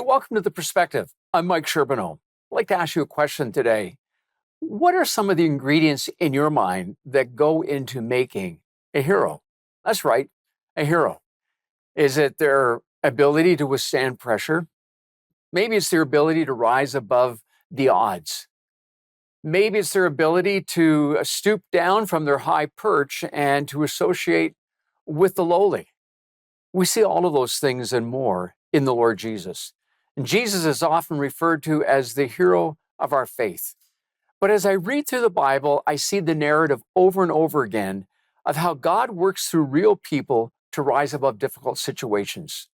welcome to The Perspective. I'm Mike Sherbino. I'd like to ask you a question today. What are some of the ingredients in your mind that go into making a hero? That's right, a hero. Is it their ability to withstand pressure? Maybe it's their ability to rise above the odds. Maybe it's their ability to stoop down from their high perch and to associate with the lowly. We see all of those things and more in the Lord Jesus. And Jesus is often referred to as the hero of our faith. But as I read through the Bible, I see the narrative over and over again of how God works through real people to rise above difficult situations.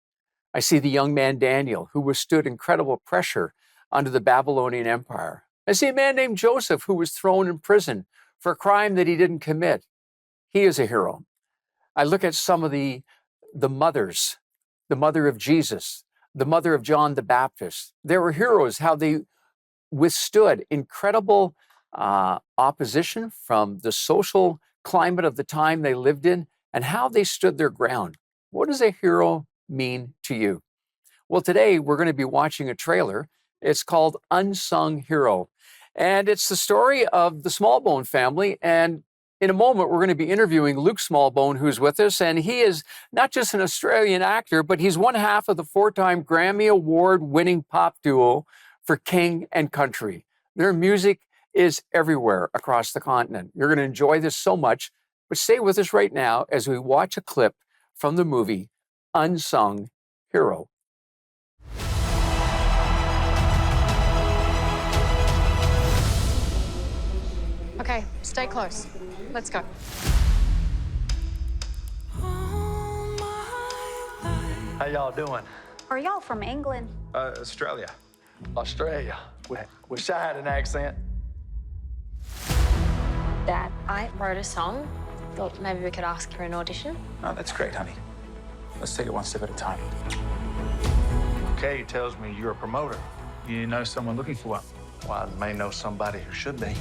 I see the young man Daniel, who withstood incredible pressure under the Babylonian Empire. I see a man named Joseph, who was thrown in prison for a crime that he didn't commit. He is a hero. I look at some of the mothers, the mother of Jesus, the mother of John the Baptist. They were heroes, how they withstood incredible opposition from the social climate of the time they lived in and how they stood their ground. What does a hero mean to you? Well, today we're going to be watching a trailer. It's called Unsung Hero. And it's the story of the Smallbone family. And in a moment, we're going to be interviewing Luke Smallbone, who's with us. And he is not just an Australian actor, but he's one half of the 4-time Grammy Award-winning pop duo for King and Country. Their music is everywhere across the continent. You're going to enjoy this so much. But stay with us right now as we watch a clip from the movie Unsung Hero. Okay, stay close. Let's go. How y'all doing? Are y'all from England? Australia. Australia. Wish I had an accent. Dad, I wrote a song. Thought maybe we could ask for an audition. Oh, that's great, honey. Let's take it one step at a time. Kay tells me you're a promoter. You know someone looking for one? Well, I may know somebody who should be.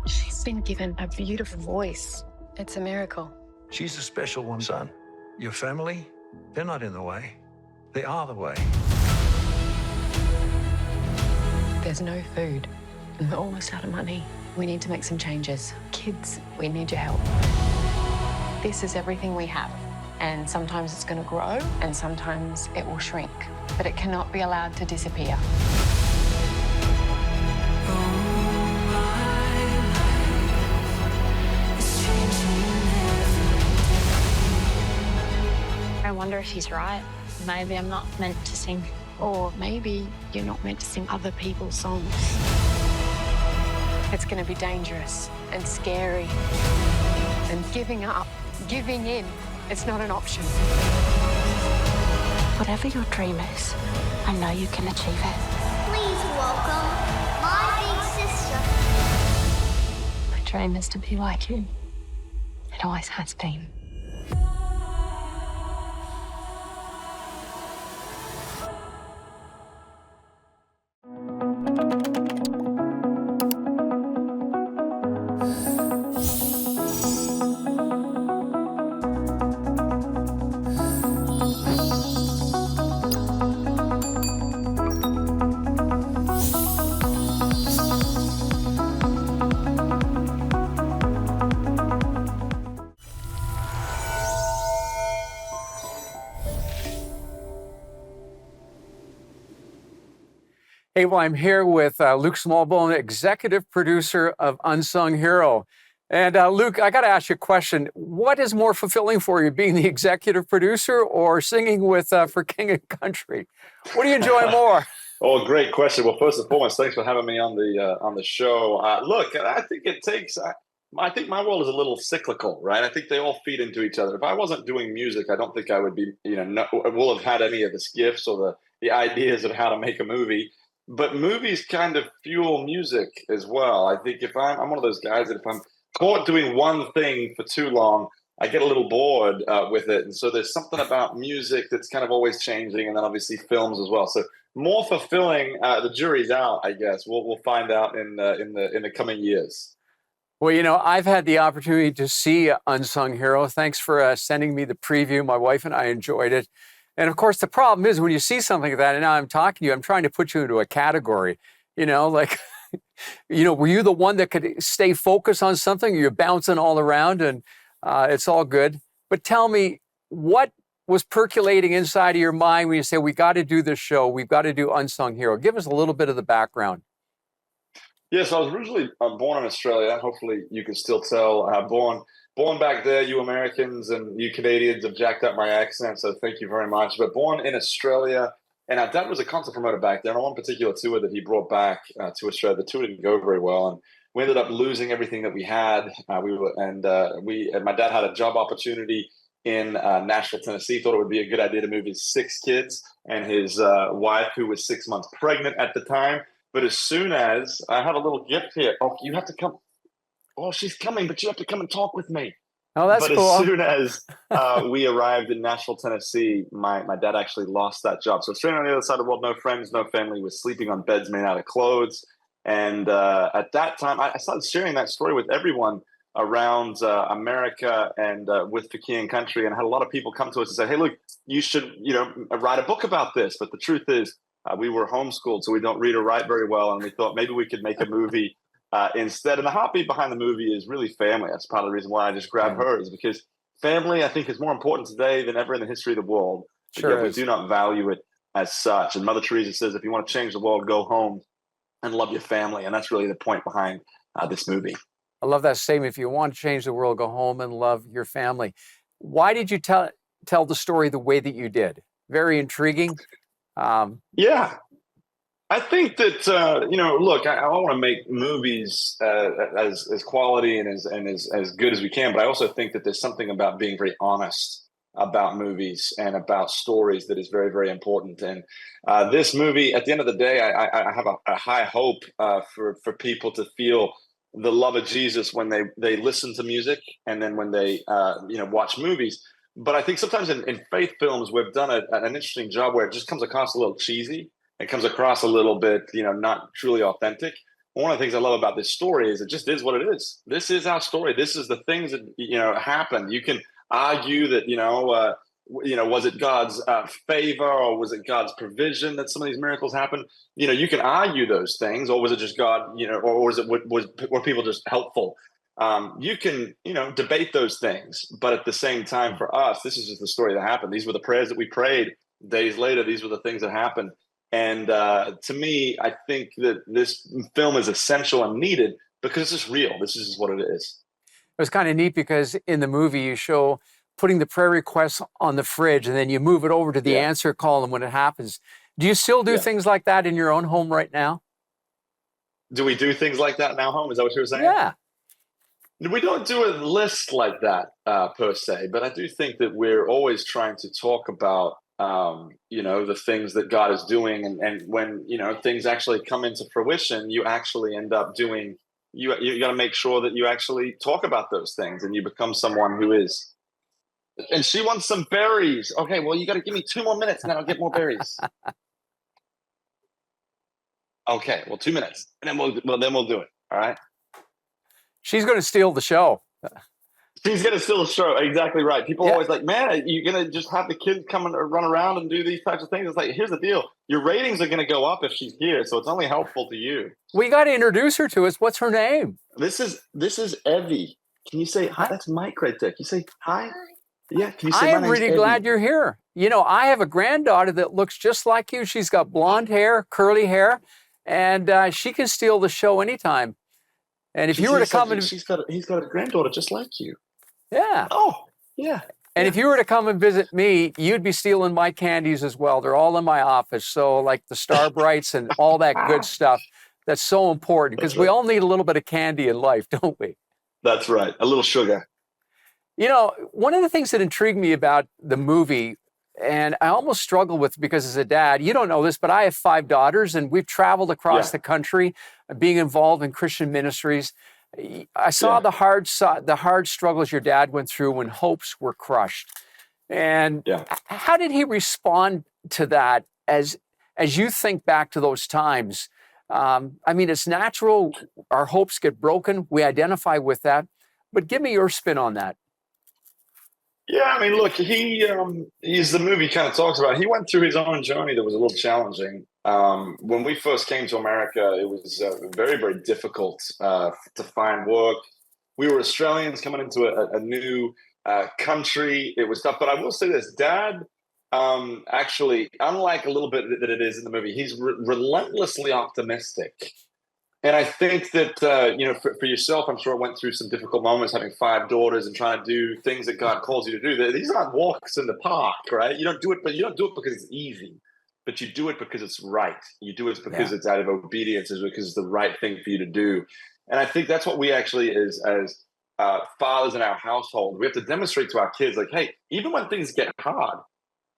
She's been given a beautiful voice. It's a miracle. She's a special one, son. Your family, they're not in the way. They are the way. There's no food, and we're almost out of money. We need to make some changes. Kids, we need your help. This is everything we have, and sometimes it's going to grow, and sometimes it will shrink, but it cannot be allowed to disappear. I wonder if he's right. Maybe I'm not meant to sing. Or maybe you're not meant to sing other people's songs. It's going to be dangerous and scary. And giving up, giving in, it's not an option. Whatever your dream is, I know you can achieve it. Please welcome my big sister. My dream is to be like you. It always has been. Hey, well, I'm here with Luke Smallbone, executive producer of Unsung Hero. And Luke, I got to ask you a question. What is more fulfilling for you, being the executive producer or singing with for King and Country? What do you enjoy more? Oh, great question. Well, first and foremost, thanks for having me on the show. Look, I think it takes. I think my world is a little cyclical, right? I think they all feed into each other. If I wasn't doing music, I don't think I would be, will have had any of the gifts or the ideas of how to make a movie. But movies kind of fuel music as well. I think if I'm one of those guys that if I'm caught doing one thing for too long, I get a little bored with it. And so there's something about music that's kind of always changing, and then obviously films as well. So more fulfilling. The jury's out, I guess. We'll find out in the coming years. Well, I've had the opportunity to see Unsung Hero. Thanks for sending me the preview. My wife and I enjoyed it. And of course, the problem is when you see something like that, and now I'm talking to you, I'm trying to put you into a category, like, were you the one that could stay focused on something? You're bouncing all around and it's all good. But tell me, what was percolating inside of your mind when you say, we got to do this show, we've got to do Unsung Hero? Give us a little bit of the background. Yeah, so I was originally born in Australia. Hopefully you can still tell. Born back there. You Americans and you Canadians have jacked up my accent, so thank you very much. But born in Australia, and our dad was a concert promoter back there. And on one particular tour that he brought back to Australia, the tour didn't go very well, and we ended up losing everything that we had. My dad had a job opportunity in Nashville, Tennessee. Thought it would be a good idea to move his 6 kids and his wife, who was 6 months pregnant at the time. But as soon as I have a little gift here, you have to come. Oh, she's coming, but you have to come and talk with me. Oh, that's but cool. As soon as we arrived in Nashville, Tennessee, my dad actually lost that job. So straight on the other side of the world, no friends, no family, was sleeping on beds made out of clothes. And at that time, I started sharing that story with everyone around America and with Fakir and Country, and had a lot of people come to us and say, hey, look, you should write a book about this. But the truth is, we were homeschooled, so we don't read or write very well. And we thought maybe we could make a movie instead. And the heartbeat behind the movie is really family. That's part of the reason why I just grabbed her, is because family, I think, is more important today than ever in the history of the world. Sure we do not value it as such. And Mother Teresa says, if you want to change the world, go home and love your family. And that's really the point behind this movie. I love that statement. If you want to change the world, go home and love your family. Why did you tell the story the way that you did? Very intriguing. Yeah. I think that look, I want to make movies as quality and as good as we can, but I also think that there's something about being very honest about movies and about stories that is very, very important. And this movie, at the end of the day, I have a high hope for people to feel the love of Jesus when they listen to music, and then when they watch movies. But I think sometimes in faith films, we've done an interesting job where it just comes across a little cheesy. It comes across a little bit, not truly authentic. One of the things I love about this story is it just is what it is. This is our story. This is the things that, happened. You can argue that, was it God's favor, or was it God's provision that some of these miracles happened? You can argue those things, or was it just God, or was it, were people just helpful? You can, debate those things, but at the same time, for us, this is just the story that happened. These were the prayers that we prayed days later. These were the things that happened. And to me, I think that this film is essential and needed because it's just real. This is just what it is. It was kind of neat because in the movie you show putting the prayer requests on the fridge, and then you move it over to the answer column when it happens. Do you still do things like that in your own home right now? Do we do things like that in our home? Is that what you were saying? Yeah. We don't do a list like that per se, but I do think that we're always trying to talk about the things that God is doing, and when things actually come into fruition, you actually end up doing. You got to make sure that you actually talk about those things, and you become someone who is. And she wants some berries. Okay, well, you got to give me 2 more minutes, and then I'll get more berries. Okay, well, 2 minutes, and then we'll do it. All right. She's going to steal the show. She's going to steal the show. Exactly right. People are always like, man, you're going to just have the kids come and run around and do these types of things. It's like, here's the deal. Your ratings are going to go up if she's here. So it's only helpful to you. We got to introduce her to us. What's her name? This is Evie. Can you say hi? That's Mike right there. Can you say hi? Yeah. Can you say I am really glad you're here. I have a granddaughter that looks just like you. She's got blonde hair, curly hair, and she can steal the show anytime. And if you were to come and he's got a granddaughter just like you. Yeah. Oh, yeah. And if you were to come and visit me, you'd be stealing my candies as well. They're all in my office. So like the Star Brights and all that good stuff. That's so important because we all need a little bit of candy in life, don't we? That's right. A little sugar. One of the things that intrigued me about the movie, and I almost struggle with because as a dad, you don't know this, but I have 5 daughters and we've traveled across the country being involved in Christian ministries. I saw the hard struggles your dad went through when hopes were crushed. And how did he respond to that as you think back to those times? It's natural. Our hopes get broken. We identify with that. But give me your spin on that. Yeah, I mean, look, he's the movie kind of talks about. He went through his own journey that was a little challenging. When we first came to America, it was very, very difficult to find work. We were Australians coming into a new country. It was tough, but I will say this: Dad, actually, unlike a little bit that it is in the movie, he's relentlessly optimistic. And I think that for yourself, I'm sure I went through some difficult moments having 5 daughters and trying to do things that God calls you to do. These aren't walks in the park, right? You don't do it, but you don't do it because it's easy. But you do it because it's right. You do it because it's out of obedience, is because it's the right thing for you to do. And I think that's what we actually, as fathers in our household, we have to demonstrate to our kids, like, hey, even when things get hard,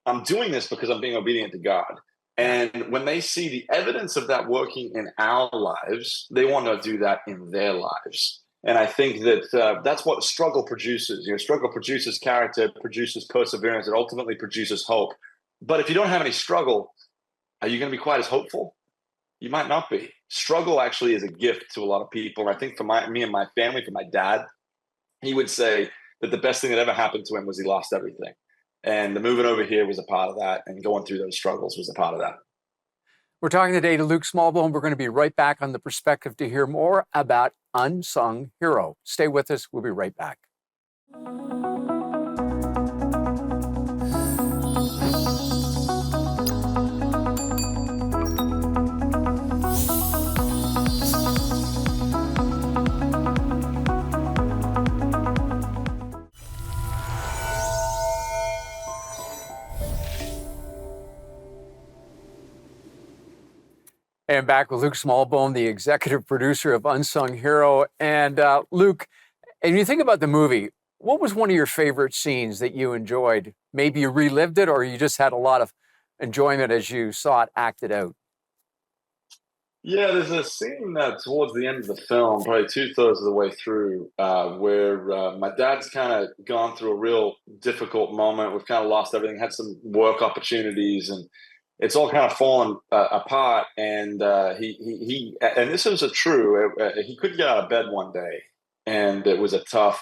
I'm doing this because I'm being obedient to God. And when they see the evidence of that working in our lives, they want to do that in their lives. And I think that that's what struggle produces. Struggle produces character, produces perseverance, and ultimately produces hope. But if you don't have any struggle, are you going to be quite as hopeful? You might not be. Struggle actually is a gift to a lot of people. And I think for me and my family, for my dad, he would say that the best thing that ever happened to him was he lost everything. And the moving over here was a part of that, and going through those struggles was a part of that. We're talking today to Luke Smallbone. We're going to be right back on The Perspective to hear more about Unsung Hero. Stay with us. We'll be right back. And back with Luke Smallbone, the executive producer of Unsung Hero. And Luke, and you think about the movie, what was one of your favorite scenes that you enjoyed? Maybe you relived it, or you just had a lot of enjoyment as you saw it acted out? Yeah, there's a scene towards the end of the film, probably 2/3 of the way through, where my dad's kind of gone through a real difficult moment. We've kind of lost everything, had some work opportunities, and it's all kind of fallen apart. And he and this is a true. He couldn't get out of bed one day, and it was a tough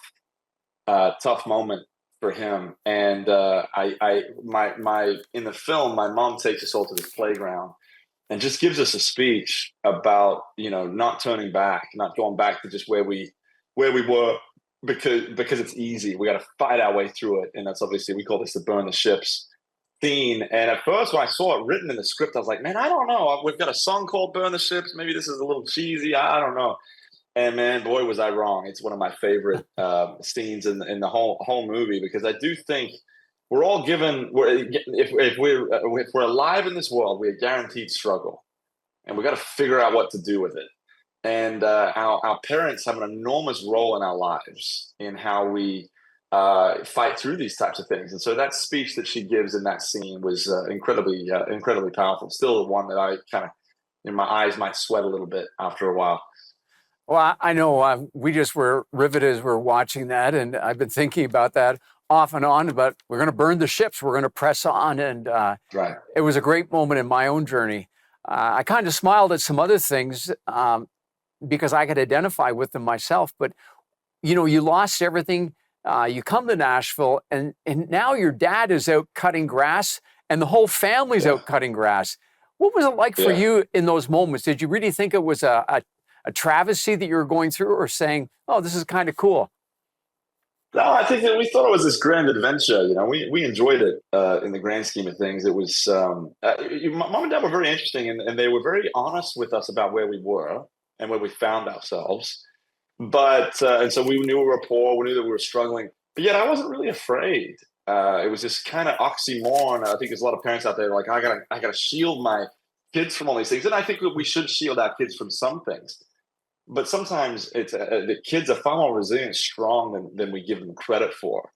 moment for him. And my in the film, my mom takes us all to this playground and just gives us a speech about not turning back, not going back to just where we were, because it's easy. We got to fight our way through it, and that's obviously, we call this the burn the ships scene. And at first, when I saw it written in the script, I was like, man, I don't know. We've got a song called "Burn the Ships." Maybe this is a little cheesy. I don't know. And man, boy, was I wrong. It's one of my favorite scenes in the whole movie, because I do think we're all given. If we're alive in this world, we are guaranteed struggle, and we got to figure out what to do with it. And our parents have an enormous role in our lives in how we fight through these types of things. And so that speech that she gives in that scene was incredibly powerful. Still one that I kind of, my eyes might sweat a little bit after a while. Well, I know we just were riveted as we're watching that, and I've been thinking about that off and on, but we're going to burn the ships. We're going to press on. And right. It was a great moment in my own journey. I kind of smiled at some other things because I could identify with them myself. But, you lost everything. You come to Nashville, and now your dad is out cutting grass, and the whole family's out cutting grass. What was it like for you in those moments? Did you really think it was a travesty that you were going through, or saying, oh, this is kind of cool? No, I think that we thought it was this grand adventure. We enjoyed it in the grand scheme of things. It was mom and dad were very interesting, and they were very honest with us about where we were and where we found ourselves. But and so we knew we were poor, we knew that we were struggling, but yet I wasn't really afraid. It was this kind of oxymoron. I think there's a lot of parents out there like, I gotta shield my kids from all these things, and I think that we should shield our kids from some things. But sometimes it's the kids are far more resilient, strong than we give them credit for.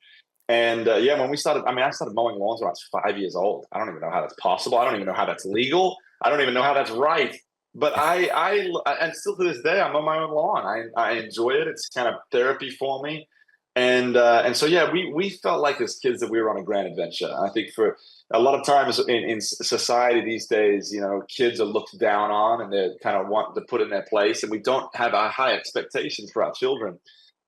And when we started, I started mowing lawns when I was 5 years old. I don't even know how that's possible. I don't even know how that's legal. I don't even know how that's right. But I and still to this day, I mow my own lawn. I enjoy it. It's kind of therapy for me. And so we felt like as kids that we were on a grand adventure. I think for a lot of times in society these days, kids are looked down on, and they're kind of wanting to put in their place, and we don't have high expectations for our children,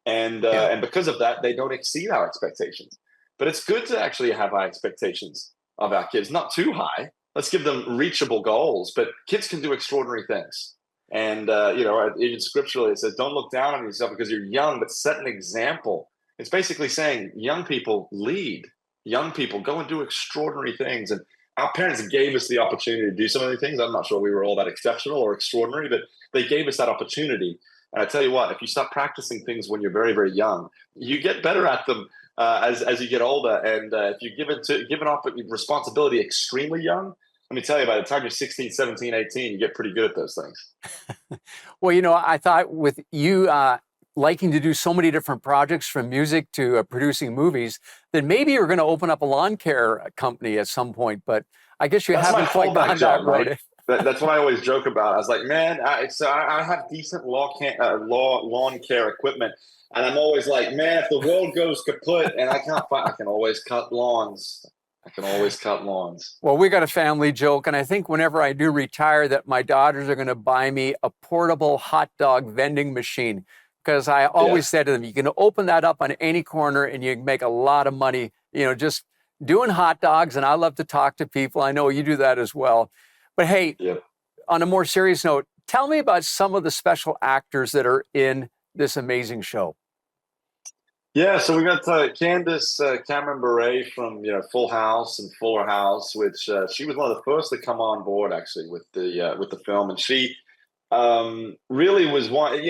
and because of that, they don't exceed our expectations. But it's good to actually have high expectations of our kids, not too high. Let's give them reachable goals, but kids can do extraordinary things. And, even scripturally, it says, don't look down on yourself because you're young, but set an example. It's basically saying young people lead, young people go and do extraordinary things. And our parents gave us the opportunity to do some of these things. I'm not sure we were all that exceptional or extraordinary, but they gave us that opportunity. And I tell you what, if you start practicing things when you're very, very young, you get better at them as you get older. And if you give an responsibility extremely young, let me tell you, by the time you're 16, 17, 18, you get pretty good at those things. Well, I thought with you liking to do so many different projects, from music to producing movies, that maybe you're going to open up a lawn care company at some point. But I guess you haven't quite gone that road. That's what I always joke about. I was like, man, I have decent lawn care equipment. And I'm always like, man, if the world goes kaput and I can't find, I can always cut lawns. Well, we got a family joke, and I think whenever I do retire that my daughters are going to buy me a portable hot dog vending machine, because I always said to them, you can open that up on any corner and you can make a lot of money, just doing hot dogs. And I love to talk to people. I know you do that as well. But hey, on a more serious note, tell me about some of the special actors that are in this amazing show. Yeah, so we got Candace Cameron Bure from Full House and Fuller House, which she was one of the first to come on board actually with the film, and she really was one.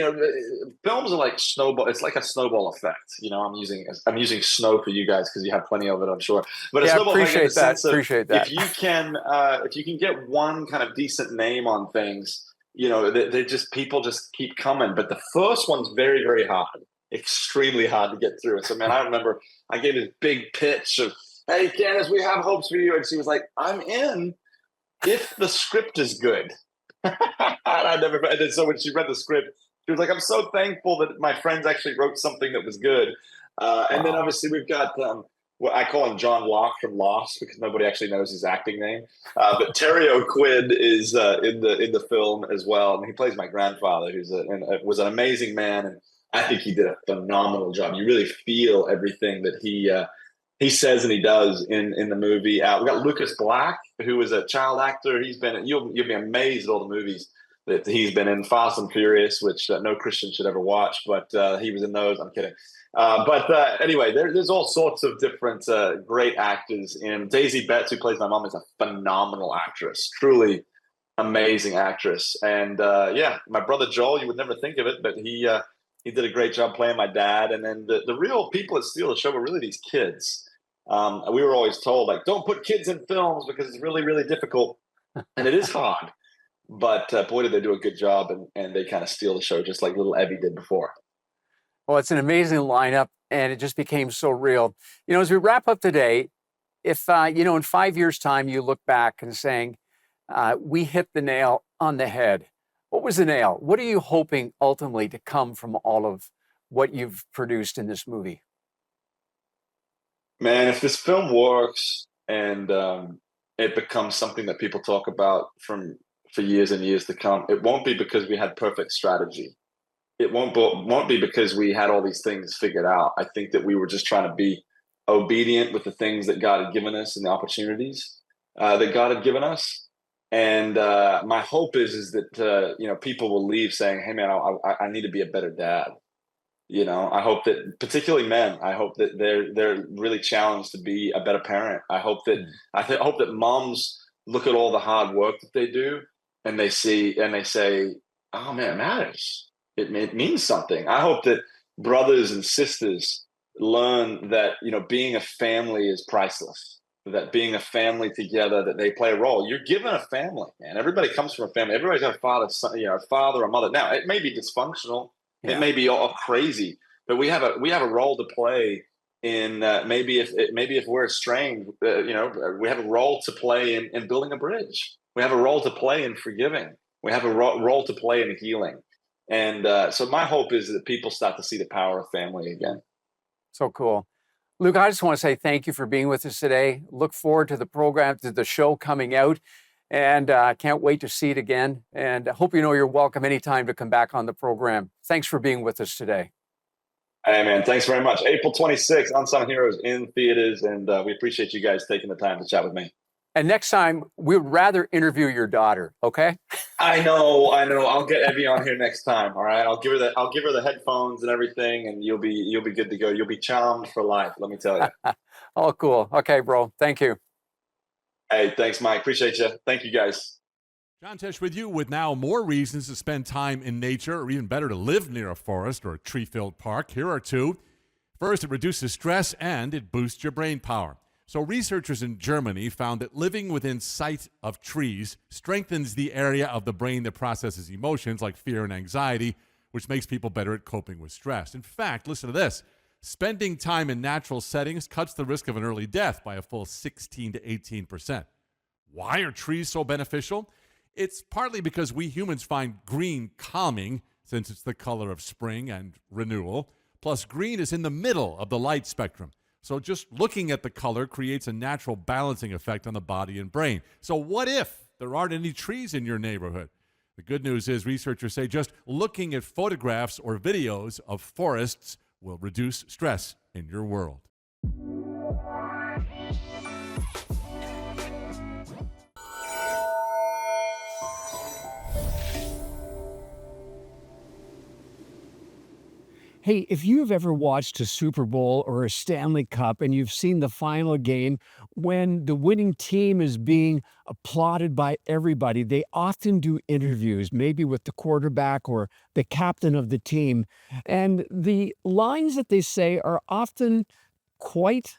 Films are like snowball. It's like a snowball effect. I'm using snow for you guys because you have plenty of it, I'm sure. But a snowball effect in the sense of if you can get one kind of decent name on things, people just keep coming. But the first one's very, very hard. Extremely hard to get through. So, man, I remember I gave this big pitch of, hey, Candace, we have hopes for you. And she was like, I'm in if the script is good. And so when she read the script, she was like, I'm so thankful that my friends actually wrote something that was good. And then obviously we've got, what I call him John Locke from Lost because nobody actually knows his acting name. But Terry O'Quinn is in the film as well. And he plays my grandfather, was an amazing man. And I think he did a phenomenal job. You really feel everything that he says and he does in the movie. We got Lucas Black, who is a child actor. You'll be amazed at all the movies that he's been in. Fast and Furious, which no Christian should ever watch, but he was in those. I'm kidding. Anyway, there's all sorts of different great actors. And Daisy Betts, who plays my mom, is a phenomenal actress. Truly amazing actress. And my brother Joel, you would never think of it, but he did a great job playing my dad. And then the real people that steal the show were really these kids. We were always told, like, don't put kids in films because it's really, really difficult. And it is hard. But boy, did they do a good job. And they kind of steal the show just like little Evie did before. Well, it's an amazing lineup, and it just became so real. As we wrap up today, if, in 5 years' time, you look back and saying, we hit the nail on the head. What was the nail? What are you hoping ultimately to come from all of what you've produced in this movie? Man, if this film works and it becomes something that people talk about for years and years to come, it won't be because we had perfect strategy. It won't be because we had all these things figured out. I think that we were just trying to be obedient with the things that God had given us and the opportunities that God had given us. And my hope is that people will leave saying, "Hey, man, I need to be a better dad." I hope that, particularly men, I hope that they're really challenged to be a better parent. I hope that moms look at all the hard work that they do, and they say, "Oh man, it matters. It means something." I hope that brothers and sisters learn that being a family is priceless. That being a family together, that they play a role. You're given a family, man. Everybody comes from a family. Everybody's got a father, son, a father or mother. Now, it may be dysfunctional. Yeah. It may be all crazy, but we have a role to play in. Maybe if we're estranged, we have a role to play in building a bridge. We have a role to play in forgiving. We have a role to play in healing. And so my hope is that people start to see the power of family again. So cool. Luke, I just want to say thank you for being with us today. Look forward to the show coming out, and can't wait to see it again. And I hope you're welcome anytime to come back on the program. Thanks for being with us today. Hey, man, thanks very much. April 26th, Unsung Heroes in theaters, and we appreciate you guys taking the time to chat with me. And next time, we would rather interview your daughter, okay? I know. I'll get Evie on here next time. All right, I'll give her the headphones and everything, and you'll be good to go. You'll be charmed for life. Let me tell you. Oh, cool. Okay, bro. Thank you. Hey, thanks, Mike. Appreciate you. Thank you, guys. John Tesh with you with now more reasons to spend time in nature, or even better, to live near a forest or a tree-filled park. Here are two. First, it reduces stress and it boosts your brain power. So researchers in Germany found that living within sight of trees strengthens the area of the brain that processes emotions like fear and anxiety, which makes people better at coping with stress. In fact, listen to this. Spending time in natural settings cuts the risk of an early death by a full 16 to 18%. Why are trees so beneficial? It's partly because we humans find green calming, since it's the color of spring and renewal. Plus, green is in the middle of the light spectrum. So just looking at the color creates a natural balancing effect on the body and brain. So what if there aren't any trees in your neighborhood? The good news is researchers say just looking at photographs or videos of forests will reduce stress in your world. Hey, if you've ever watched a Super Bowl or a Stanley Cup and you've seen the final game when the winning team is being applauded by everybody, they often do interviews, maybe with the quarterback or the captain of the team. And the lines that they say are often quite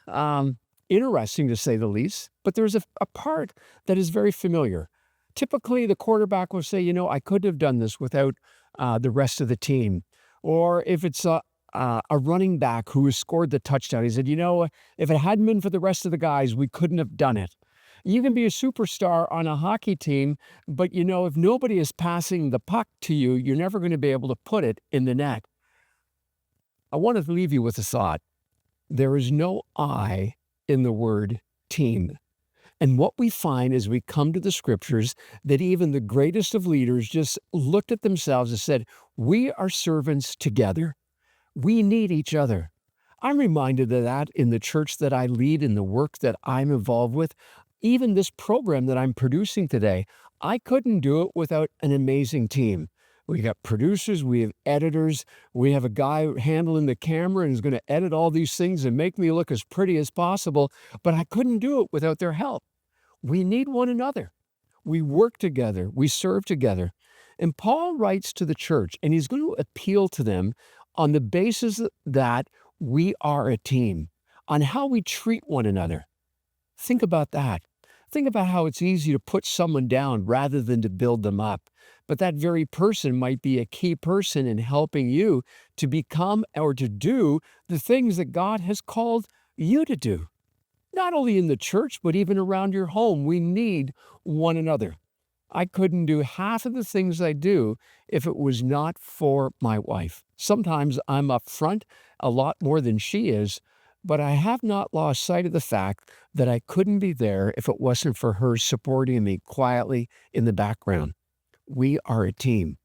interesting, to say the least. But there's a part that is very familiar. Typically, the quarterback will say, I couldn't have done this without the rest of the team. Or if it's a running back who has scored the touchdown, he said, if it hadn't been for the rest of the guys, we couldn't have done it. You can be a superstar on a hockey team, but if nobody is passing the puck to you, you're never going to be able to put it in the net. I want to leave you with a thought. There is no I in the word team. And what we find as we come to the scriptures, that even the greatest of leaders just looked at themselves and said, we are servants together. We need each other. I'm reminded of that in the church that I lead, in the work that I'm involved with. Even this program that I'm producing today, I couldn't do it without an amazing team. We got producers, we have editors, we have a guy handling the camera and is going to edit all these things and make me look as pretty as possible, but I couldn't do it without their help. We need one another. We work together. We serve together. And Paul writes to the church, and he's going to appeal to them on the basis that we are a team, on how we treat one another. Think about that. Think about how it's easy to put someone down rather than to build them up. But that very person might be a key person in helping you to become or to do the things that God has called you to do. Not only in the church, but even around your home, we need one another. I couldn't do half of the things I do if it was not for my wife. Sometimes I'm up front a lot more than she is, but I have not lost sight of the fact that I couldn't be there if it wasn't for her supporting me quietly in the background. We are a team.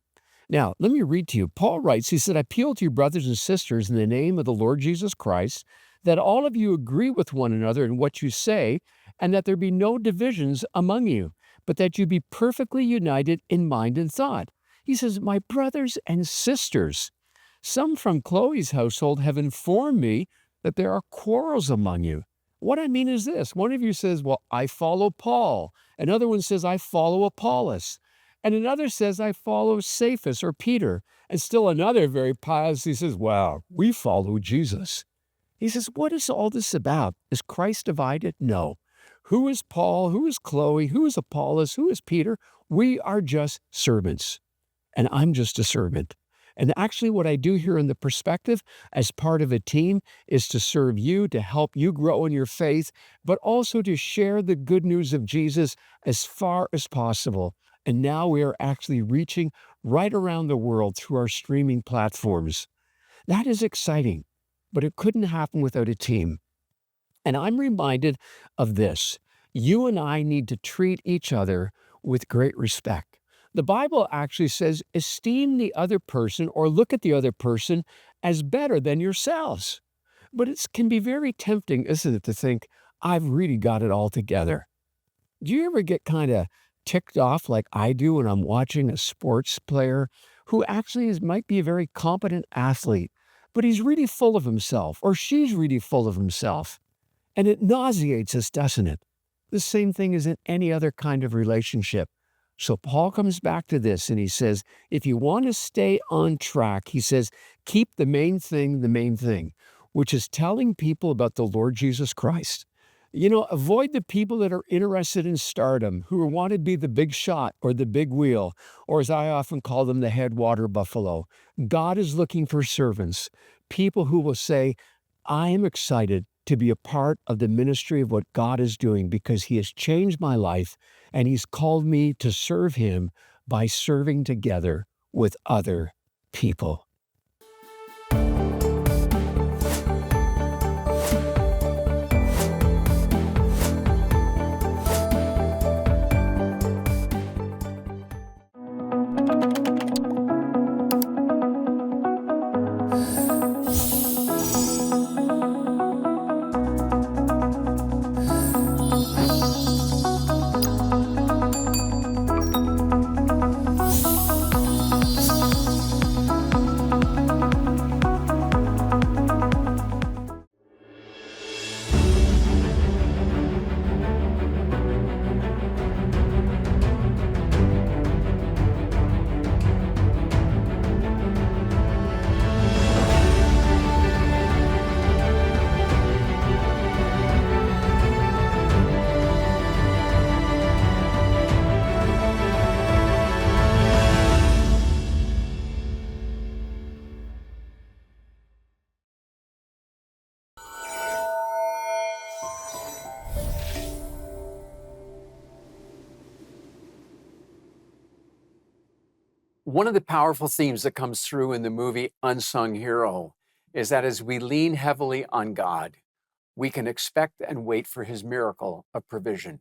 Now, let me read to you. Paul writes, he said, I appeal to you, brothers and sisters, in the name of the Lord Jesus Christ, that all of you agree with one another in what you say, and that there be no divisions among you, but that you be perfectly united in mind and thought. He says, my brothers and sisters, some from Chloe's household have informed me that there are quarrels among you. What I mean is this. One of you says, well, I follow Paul. Another one says, I follow Apollos. And another says, I follow Cephas or Peter. And still another very piously says, well, we follow Jesus. He says, what is all this about? Is Christ divided? No. Who is Paul? Who is Chloe? Who is Apollos? Who is Peter? We are just servants. And I'm just a servant. And actually what I do here in the perspective as part of a team is to serve you, to help you grow in your faith, but also to share the good news of Jesus as far as possible. And now we are actually reaching right around the world through our streaming platforms. That is exciting, but it couldn't happen without a team. And I'm reminded of this. You and I need to treat each other with great respect. The Bible actually says, esteem the other person or look at the other person as better than yourselves. But it can be very tempting, isn't it, to think, I've really got it all together. Do you ever get kind of ticked off like I do when I'm watching a sports player who actually might be a very competent athlete, but he's really full of himself or she's really full of himself? And it nauseates us, doesn't it? The same thing as in any other kind of relationship. So Paul comes back to this and he says, if you want to stay on track, he says, keep the main thing, which is telling people about the Lord Jesus Christ. Avoid the people that are interested in stardom, who want to be the big shot or the big wheel, or as I often call them, the head water buffalo. God is looking for servants, people who will say, I am excited to be a part of the ministry of what God is doing because he has changed my life and he's called me to serve him by serving together with other people. One of the powerful themes that comes through in the movie Unsung Hero is that as we lean heavily on God, we can expect and wait for his miracle of provision.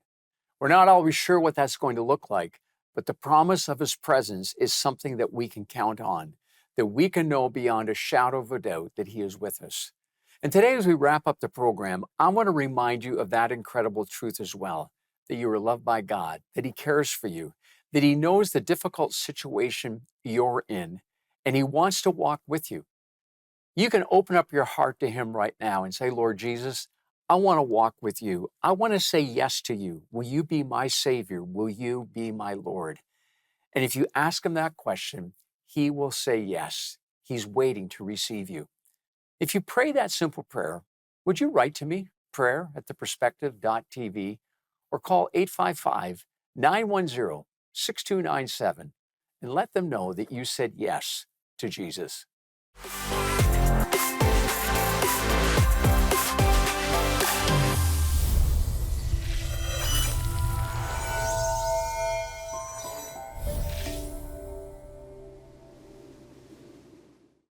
We're not always sure what that's going to look like, but the promise of his presence is something that we can count on, that we can know beyond a shadow of a doubt that he is with us. And today, as we wrap up the program, I want to remind you of that incredible truth as well, that you are loved by God, that he cares for you, that he knows the difficult situation you're in, and he wants to walk with you. You can open up your heart to him right now and say, Lord Jesus, I want to walk with you. I want to say yes to you. Will you be my Savior? Will you be my Lord? And if you ask him that question, he will say yes. He's waiting to receive you. If you pray that simple prayer, would you write to me, prayer@theperspective.tv, or call 855-910-6297 and let them know that you said yes to Jesus.